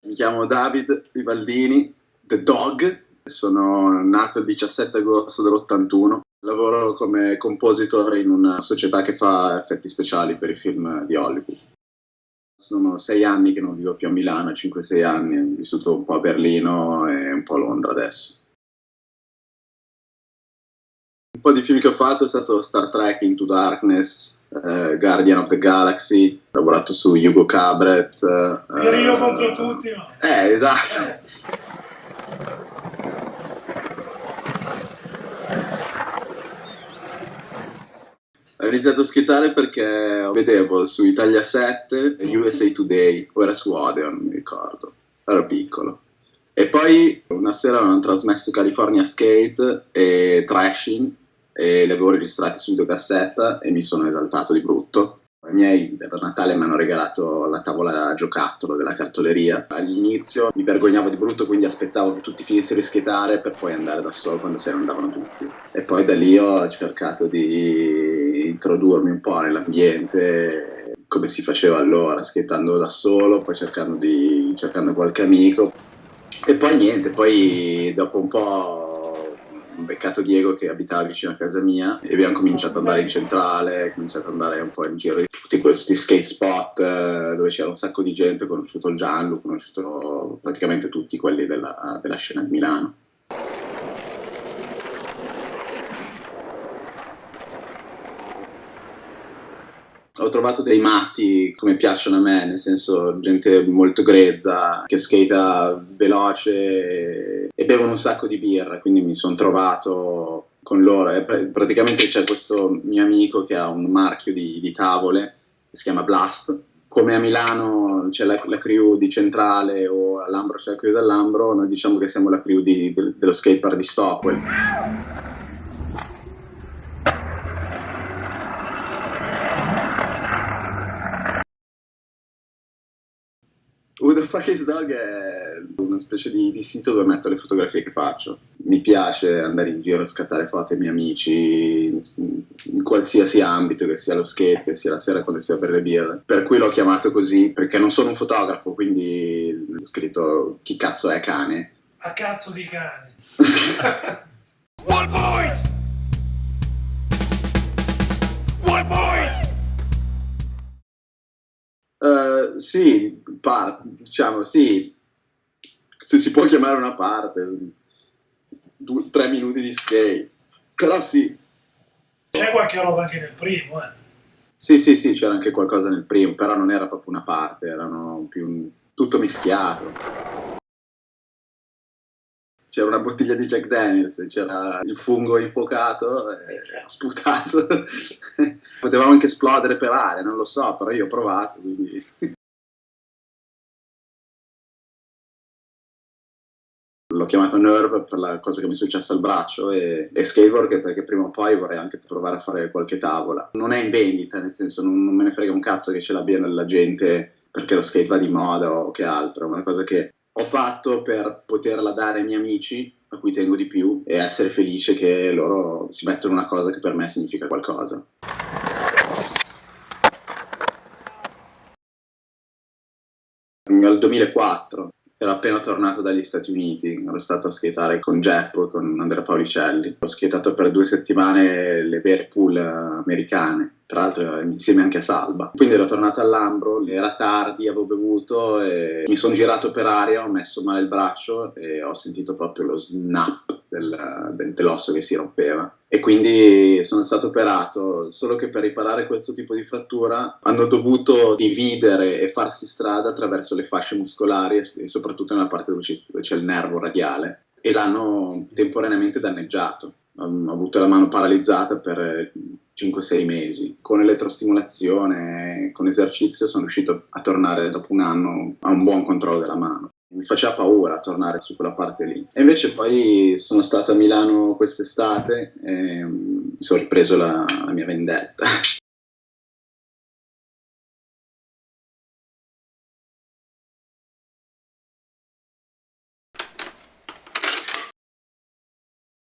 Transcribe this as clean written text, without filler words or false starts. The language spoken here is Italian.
Mi chiamo David Rivaldini, The Dog, sono nato il 17 agosto dell'81, lavoro come compositor in una società che fa effetti speciali per i film di Hollywood. Sono 6 anni che non vivo più a Milano, 5-6 anni, ho vissuto un po' a Berlino e un po' a Londra adesso. Un po' di film che ho fatto è stato Star Trek Into Darkness, Guardian of the Galaxy, ho lavorato su Hugo Cabret. Guerrino contro tutti, no? Esatto. Ho iniziato a skateare perché vedevo su Italia 7 USA Today, o era su Odeon, non mi ricordo, ero piccolo. E poi una sera hanno trasmesso California Skate e Trashing e li avevo registrati su videocassetta e mi sono esaltato di brutto. I miei per Natale mi hanno regalato la tavola a giocattolo della cartoleria. All'inizio mi vergognavo di brutto, quindi aspettavo che tutti finissero di skateare per poi andare da solo quando se ne andavano tutti. E poi da lì ho cercato di introdurmi un po' nell'ambiente, come si faceva allora, skateando da solo, poi cercando qualche amico. E poi niente, poi dopo un po' ho beccato Diego che abitava vicino a casa mia e abbiamo cominciato ad andare in centrale, cominciato ad andare un po' in giro di tutti questi skate spot dove c'era un sacco di gente, ho conosciuto il Gianlu, ho conosciuto praticamente tutti quelli della scena di Milano. Ho trovato dei matti come piacciono a me, nel senso gente molto grezza, che skata veloce e bevono un sacco di birra, quindi mi sono trovato con loro. E praticamente c'è questo mio amico che ha un marchio di tavole che si chiama Blast. Come a Milano c'è la crew di Centrale o a Lambro c'è la crew dell'Ambro, noi diciamo che siamo la crew dello skatepark di Stockwell. Who the Fuck is Dog è una specie di sito dove metto le fotografie che faccio. Mi piace andare in giro a scattare foto ai miei amici in qualsiasi ambito, che sia lo skate, che sia la sera quando si va a bere le birre. Per cui l'ho chiamato così, perché non sono un fotografo, quindi ho scritto chi cazzo è cane. A cazzo di cane. One boys! One boys! Sì, diciamo sì, se si può chiamare una parte, 3 minuti di skate, però sì. C'è qualche roba anche nel primo, Sì, c'era anche qualcosa nel primo, però non era proprio una parte, erano più tutto mischiato. C'era una bottiglia di Jack Daniels, c'era il fungo infuocato e sputato. Potevamo anche esplodere per aria, non lo so, però io ho provato, quindi... L'ho chiamato Nerve per la cosa che mi è successa al braccio e Skateboard perché prima o poi vorrei anche provare a fare qualche tavola. Non è in vendita, nel senso non me ne frega un cazzo che ce l'abbia la gente perché lo skate va di moda o che altro, è una cosa che ho fatto per poterla dare ai miei amici a cui tengo di più e essere felice che loro si mettono una cosa che per me significa qualcosa. Nel 2004 ero appena tornato dagli Stati Uniti, ero stato a skateare con Geppo e con Andrea Paolicielli. Ho skatato per 2 settimane le vere pool americane, tra l'altro insieme anche a Salba. Quindi ero tornato all'Ambro, era tardi, avevo bevuto e mi sono girato per aria, ho messo male il braccio e ho sentito proprio lo snap dell'osso che si rompeva. E quindi sono stato operato, solo che per riparare questo tipo di frattura hanno dovuto dividere e farsi strada attraverso le fasce muscolari e soprattutto nella parte dove c'è il nervo radiale e l'hanno temporaneamente danneggiato. Ho avuto la mano paralizzata per 5-6 mesi. Con elettrostimolazione, con esercizio sono riuscito a tornare dopo un anno a un buon controllo della mano. Mi faceva paura tornare su quella parte lì. E invece poi sono stato a Milano quest'estate e mi sono ripreso la mia vendetta.